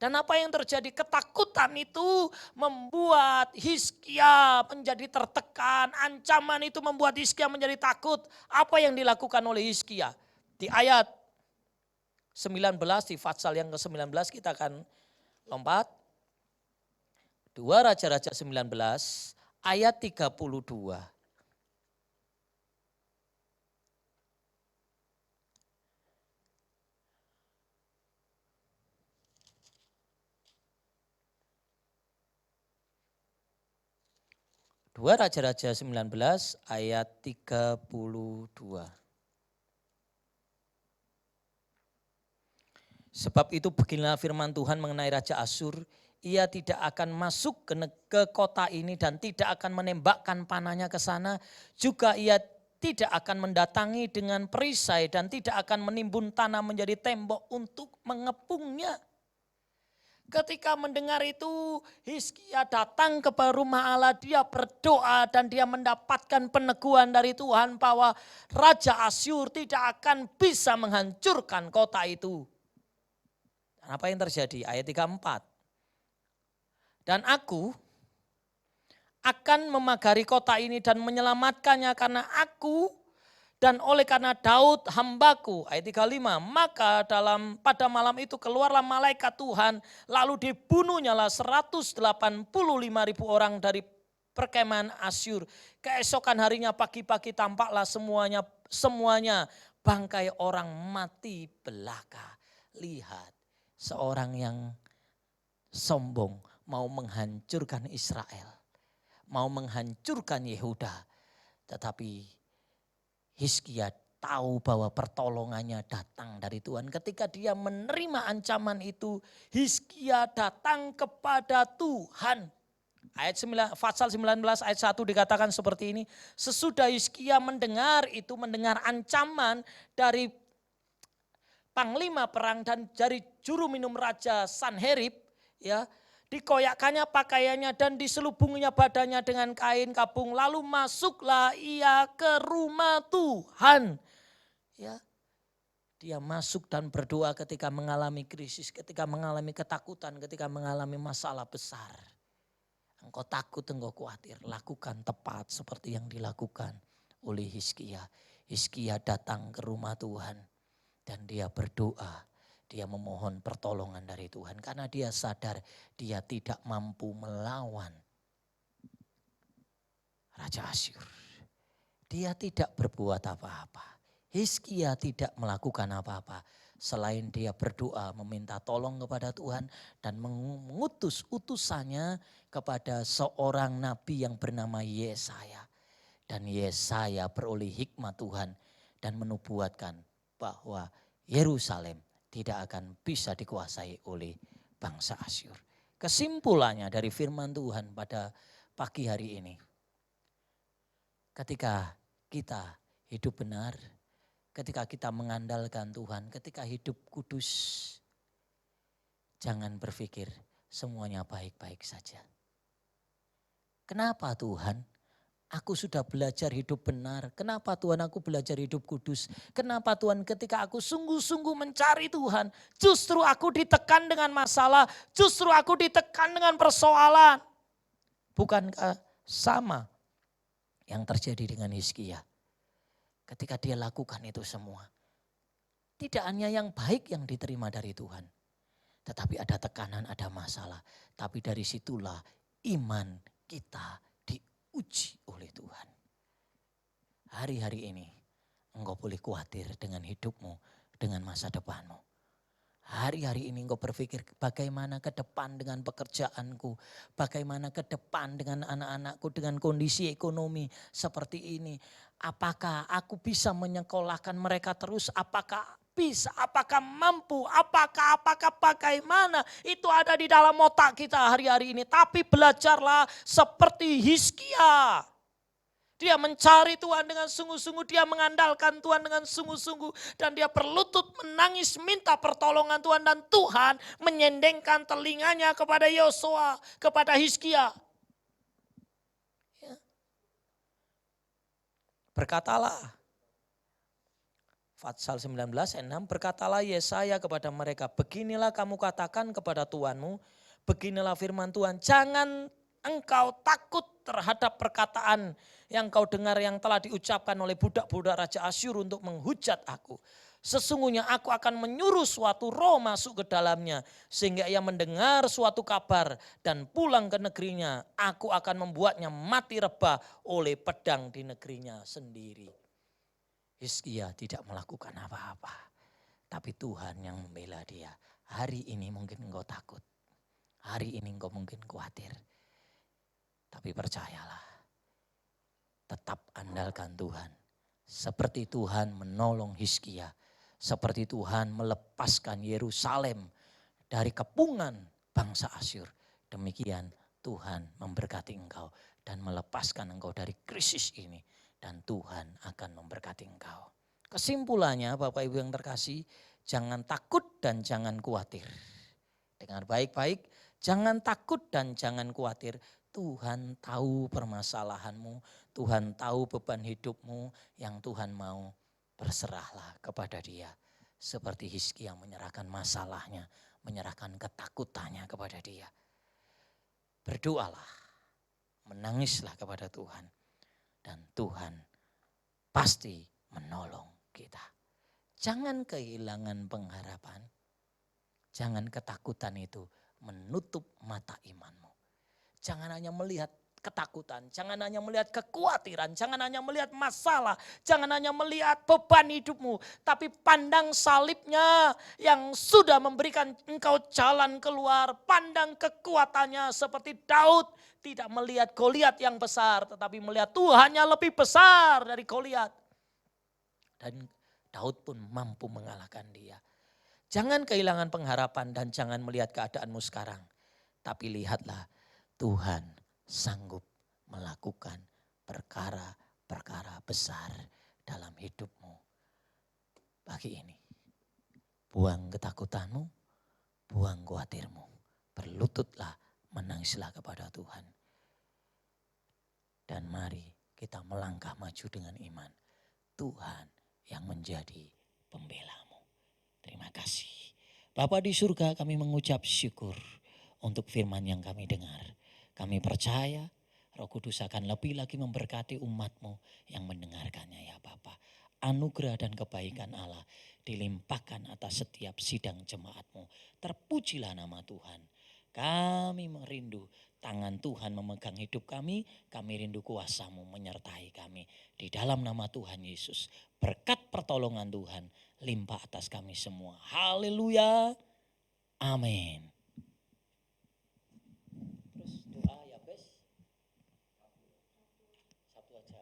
C: Dan apa yang terjadi? Ketakutan itu membuat Hizkia menjadi tertekan. Ancaman itu membuat Hizkia menjadi takut. Apa yang dilakukan oleh Hizkia? Di ayat 19, di Fatsal yang ke-19 kita akan lompat. 2 Raja-Raja 19 ayat 32. Dua Raja-Raja 19 ayat 32. Sebab itu beginilah firman Tuhan mengenai Raja Asyur. Ia tidak akan masuk ke kota ini dan tidak akan menembakkan panahnya ke sana. Juga ia tidak akan mendatangi dengan perisai dan tidak akan menimbun tanah menjadi tembok untuk mengepungnya. Ketika mendengar itu, Hizkia datang ke rumah Allah, dia berdoa dan dia mendapatkan peneguhan dari Tuhan bahwa Raja Asyur tidak akan bisa menghancurkan kota itu. Dan apa yang terjadi? Ayat 34. Dan aku akan memagari kota ini dan menyelamatkannya karena aku dan oleh karena Daud hambaku. Ayat 35, maka pada malam itu keluarlah malaikat Tuhan, lalu dibunuhnyalah 185.000 orang dari perkemahan Asyur. Keesokan harinya pagi-pagi tampaklah semuanya bangkai orang mati belaka. Lihat, seorang yang sombong mau menghancurkan Israel, mau menghancurkan Yehuda, tetapi Hizkia tahu bahwa pertolongannya datang dari Tuhan. Ketika dia menerima ancaman itu, Hizkia datang kepada Tuhan. Fatsal 19 ayat 1 dikatakan seperti ini. Sesudah Hizkia mendengar ancaman dari panglima perang dan dari juru minum raja Sanherib, ya, dikoyakkannya pakaiannya dan diselubunginya badannya dengan kain kapung. Lalu masuklah ia ke rumah Tuhan. Ya, dia masuk dan berdoa ketika mengalami krisis, ketika mengalami ketakutan, ketika mengalami masalah besar. Engkau takut, engkau khawatir, lakukan tepat seperti yang dilakukan oleh Hizkia. Hizkia datang ke rumah Tuhan dan dia berdoa. Dia memohon pertolongan dari Tuhan karena dia sadar dia tidak mampu melawan Raja Asyur. Dia tidak berbuat apa-apa. Hizkia tidak melakukan apa-apa selain dia berdoa meminta tolong kepada Tuhan dan mengutus utusannya kepada seorang nabi yang bernama Yesaya. Dan Yesaya beroleh hikmat Tuhan dan menubuatkan bahwa Yerusalem tidak akan bisa dikuasai oleh bangsa Asyur. Kesimpulannya dari firman Tuhan pada pagi hari ini. Ketika kita hidup benar, ketika kita mengandalkan Tuhan, ketika hidup kudus, jangan berpikir semuanya baik-baik saja. Kenapa Tuhan? Aku sudah belajar hidup benar. Kenapa Tuhan aku belajar hidup kudus? Kenapa Tuhan ketika aku sungguh-sungguh mencari Tuhan, justru aku ditekan dengan masalah, justru aku ditekan dengan persoalan. Bukankah sama yang terjadi dengan Hizkia? Ketika dia lakukan itu semua. Tidak hanya yang baik yang diterima dari Tuhan. Tetapi ada tekanan, ada masalah. Tapi dari situlah iman kita uji oleh Tuhan. Hari-hari ini engkau boleh khawatir dengan hidupmu, dengan masa depanmu. Hari-hari ini engkau berpikir bagaimana ke depan dengan pekerjaanku, bagaimana ke depan dengan anak-anakku, dengan kondisi ekonomi seperti ini. Apakah aku bisa menyekolahkan mereka terus? Apakah bisa, apakah mampu, apakah bagaimana, itu ada di dalam otak kita hari-hari ini. Tapi belajarlah seperti Hizkia. Dia mencari Tuhan dengan sungguh-sungguh, dia mengandalkan Tuhan dengan sungguh-sungguh. Dan dia berlutut menangis minta pertolongan Tuhan. Dan Tuhan menyendengkan telinganya kepada Yosua, kepada Hizkia. Ya. Berkatalah. Fatsal 19 ayat 6, berkatalah Yesaya kepada mereka, beginilah kamu katakan kepada Tuhanmu, beginilah firman Tuhan, jangan engkau takut terhadap perkataan yang kau dengar yang telah diucapkan oleh budak-budak Raja Asyur untuk menghujat aku. Sesungguhnya aku akan menyuruh suatu roh masuk ke dalamnya, sehingga ia mendengar suatu kabar dan pulang ke negerinya. Aku akan membuatnya mati rebah oleh pedang di negerinya sendiri. Hizkia tidak melakukan apa-apa. Tapi Tuhan yang membela dia. Hari ini mungkin engkau takut. Hari ini engkau mungkin khawatir. Tapi percayalah. Tetap andalkan Tuhan. Seperti Tuhan menolong Hizkia. Seperti Tuhan melepaskan Yerusalem dari kepungan bangsa Asyur. Demikian Tuhan memberkati engkau dan melepaskan engkau dari krisis ini. Dan Tuhan akan memberkati engkau. Kesimpulannya Bapak Ibu yang terkasih, jangan takut dan jangan khawatir. Dengar baik-baik, jangan takut dan jangan khawatir. Tuhan tahu permasalahanmu, Tuhan tahu beban hidupmu, yang Tuhan mau berserahlah kepada Dia. Seperti Hizkia menyerahkan masalahnya, menyerahkan ketakutannya kepada Dia. Berdoalah, menangislah kepada Tuhan. Dan Tuhan pasti menolong kita. Jangan kehilangan pengharapan. Jangan ketakutan itu menutup mata imanmu. Jangan hanya melihat ketakutan, jangan hanya melihat kekhawatiran, jangan hanya melihat masalah, jangan hanya melihat beban hidupmu. Tapi pandang salibnya yang sudah memberikan engkau jalan keluar. Pandang kekuatannya seperti Daud. Tidak melihat Goliat yang besar, tetapi melihat Tuhannya lebih besar dari Goliat. Dan Daud pun mampu mengalahkan dia. Jangan kehilangan pengharapan dan jangan melihat keadaanmu sekarang. Tapi lihatlah Tuhan sanggup melakukan perkara-perkara besar dalam hidupmu. Pagi ini, buang ketakutanmu, buang khawatirmu. Berlututlah, menangislah kepada Tuhan. Dan mari kita melangkah maju dengan iman. Tuhan yang menjadi pembelamu. Terima kasih. Bapa di surga, kami mengucap syukur untuk firman yang kami dengar. Kami percaya Roh Kudus akan lebih lagi memberkati umat-Mu yang mendengarkannya ya Bapa. Anugerah dan kebaikan Allah dilimpahkan atas setiap sidang jemaat-Mu. Terpujilah nama Tuhan. Kami merindu tangan Tuhan memegang hidup kami rindu kuasa-Mu menyertai kami. Di dalam nama Tuhan Yesus, berkat pertolongan Tuhan limpah atas kami semua. Haleluya, amin. Terus doa ya Bes. Satu aja.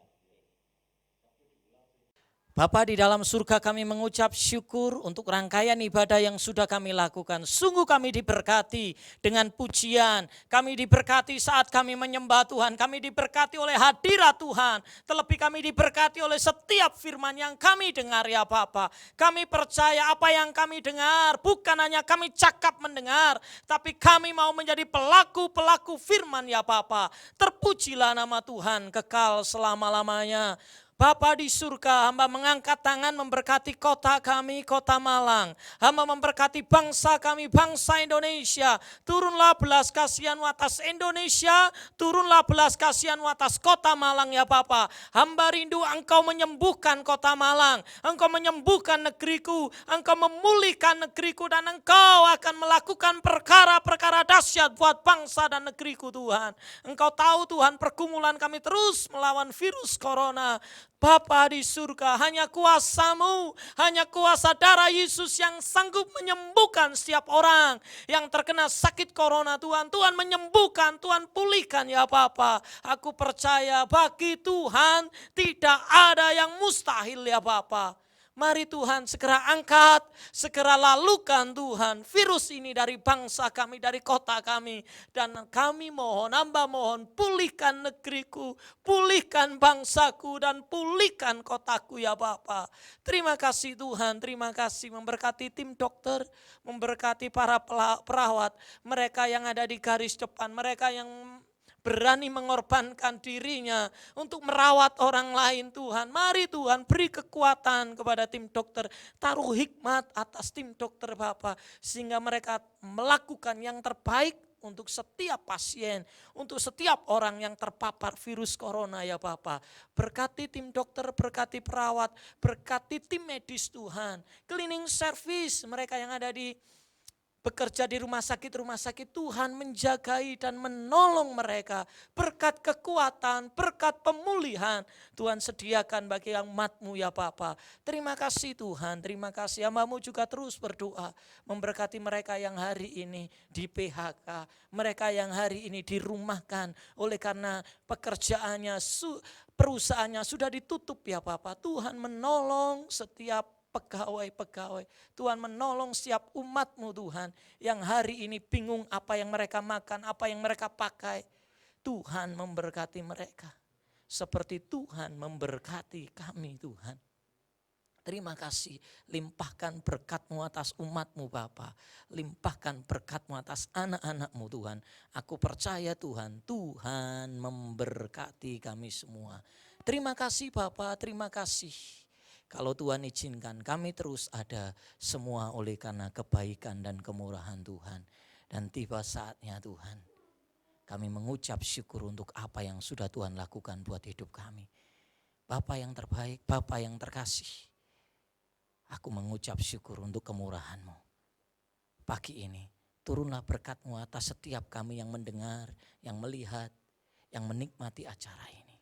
C: Bapa di dalam surga, kami mengucap syukur untuk rangkaian ibadah yang sudah kami lakukan. Sungguh kami diberkati dengan pujian. Kami diberkati saat kami menyembah Tuhan. Kami diberkati oleh hadirat Tuhan. Terlebih kami diberkati oleh setiap firman yang kami dengar ya Bapa. Kami percaya apa yang kami dengar bukan hanya kami cakap mendengar. Tapi kami mau menjadi pelaku-pelaku firman ya Bapa. Terpujilah nama Tuhan kekal selama-lamanya. Bapa di surga, hamba mengangkat tangan memberkati kota kami, kota Malang. Hamba memberkati bangsa kami, bangsa Indonesia. Turunlah belas kasihan-Mu atas Indonesia, turunlah belas kasihan-Mu atas kota Malang ya Bapa. Hamba rindu Engkau menyembuhkan kota Malang, Engkau menyembuhkan negeriku, Engkau memulihkan negeriku, dan Engkau akan melakukan perkara-perkara dahsyat buat bangsa dan negeriku Tuhan. Engkau tahu Tuhan pergumulan kami terus melawan virus corona. Bapa di surga, hanya kuasa-Mu, hanya kuasa darah Yesus yang sanggup menyembuhkan setiap orang yang terkena sakit corona Tuhan. Tuhan menyembuhkan, Tuhan pulihkan ya Bapa. Aku percaya bagi Tuhan tidak ada yang mustahil ya Bapa. Mari Tuhan segera angkat, segera lalukan Tuhan virus ini dari bangsa kami, dari kota kami. Dan kami mohon, hamba mohon, pulihkan negeriku, pulihkan bangsaku, dan pulihkan kotaku ya Bapa. Terima kasih Tuhan, terima kasih memberkati tim dokter, memberkati para perawat, mereka yang ada di garis depan, mereka yang berani mengorbankan dirinya untuk merawat orang lain Tuhan. Mari Tuhan beri kekuatan kepada tim dokter. Taruh hikmat atas tim dokter Bapa. Sehingga mereka melakukan yang terbaik untuk setiap pasien. Untuk setiap orang yang terpapar virus corona ya Bapa. Berkati tim dokter, berkati perawat, berkati tim medis Tuhan. Cleaning service mereka yang ada di bekerja di rumah sakit Tuhan menjagai dan menolong mereka. Berkat kekuatan, berkat pemulihan Tuhan sediakan bagi yang umat-Mu ya Bapa. Terima kasih Tuhan, terima kasih. Hamba-Mu juga terus berdoa memberkati mereka yang hari ini di PHK. Mereka yang hari ini dirumahkan oleh karena pekerjaannya, perusahaannya sudah ditutup ya Bapa. Tuhan menolong setiap pegawai-pegawai. Tuhan menolong setiap umat-Mu Tuhan yang hari ini bingung apa yang mereka makan, apa yang mereka pakai. Tuhan memberkati mereka seperti Tuhan memberkati kami Tuhan. Terima kasih, limpahkan berkat-Mu atas umat-Mu Bapa. Limpahkan berkat-Mu atas anak-anak-Mu Tuhan. Aku percaya Tuhan, Tuhan memberkati kami semua. Terima kasih Bapa, terima kasih. Kalau Tuhan izinkan kami terus ada semua oleh karena kebaikan dan kemurahan Tuhan. Dan tiba saatnya Tuhan kami mengucap syukur untuk apa yang sudah Tuhan lakukan buat hidup kami. Bapa yang terbaik, Bapa yang terkasih. Aku mengucap syukur untuk kemurahan-Mu. Pagi ini turunlah berkat-Mu atas setiap kami yang mendengar, yang melihat, yang menikmati acara ini.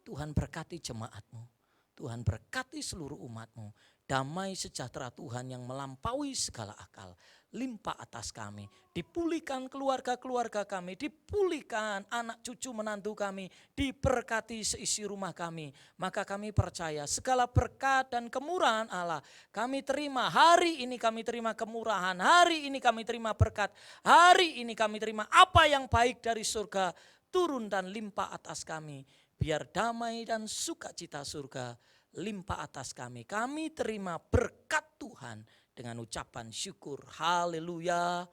C: Tuhan berkati jemaat-Mu. Tuhan berkati seluruh umat-Mu. Damai sejahtera Tuhan yang melampaui segala akal. Limpah atas kami. Dipulihkan keluarga-keluarga kami. Dipulihkan anak cucu menantu kami. Diberkati seisi rumah kami. Maka kami percaya segala berkat dan kemurahan Allah. Kami terima hari ini, kami terima kemurahan. Hari ini kami terima berkat. Hari ini kami terima apa yang baik dari surga. Turun dan limpah atas kami. Biar damai dan sukacita surga limpah atas kami. Kami terima berkat Tuhan dengan ucapan syukur. Haleluya.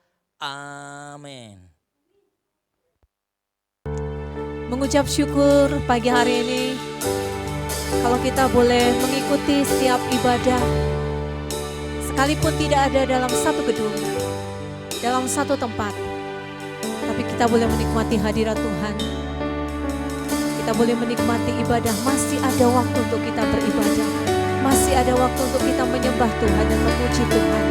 C: Amin.
B: Mengucap syukur pagi hari ini. Kalau kita boleh mengikuti setiap ibadah. Sekalipun tidak ada dalam satu gedung. Dalam satu tempat. Tapi kita boleh menikmati hadirat Tuhan. Kita boleh menikmati ibadah, masih ada waktu untuk kita beribadah. Masih ada waktu untuk kita menyembah Tuhan dan memuji Tuhan.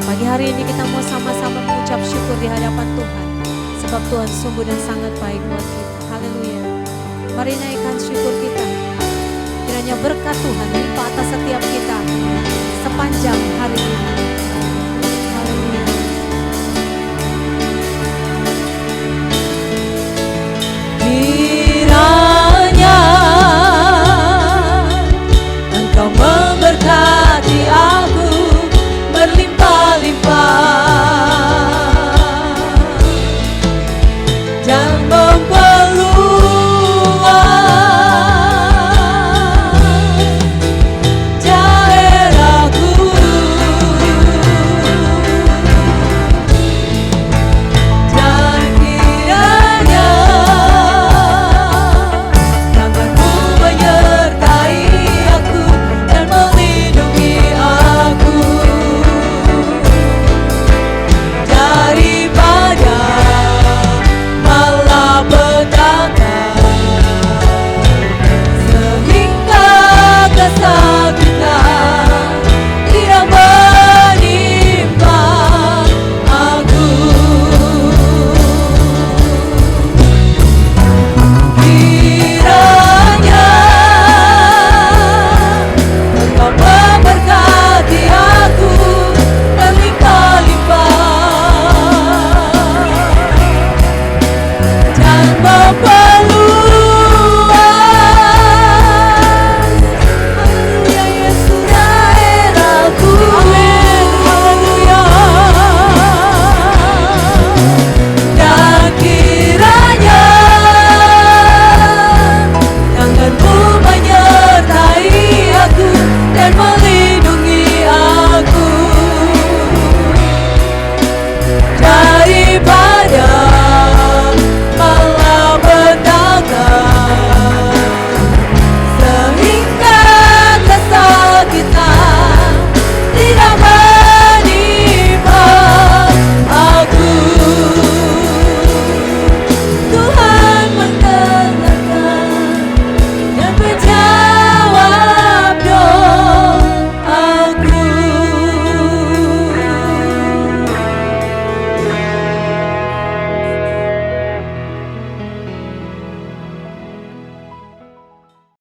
B: Pagi hari ini kita mau sama-sama mengucap syukur di hadapan Tuhan. Sebab Tuhan sungguh dan sangat baik buat kita. Haleluya. Mari naikkan syukur kita. Kiranya berkat Tuhan limpah atas setiap kita sepanjang hari ini.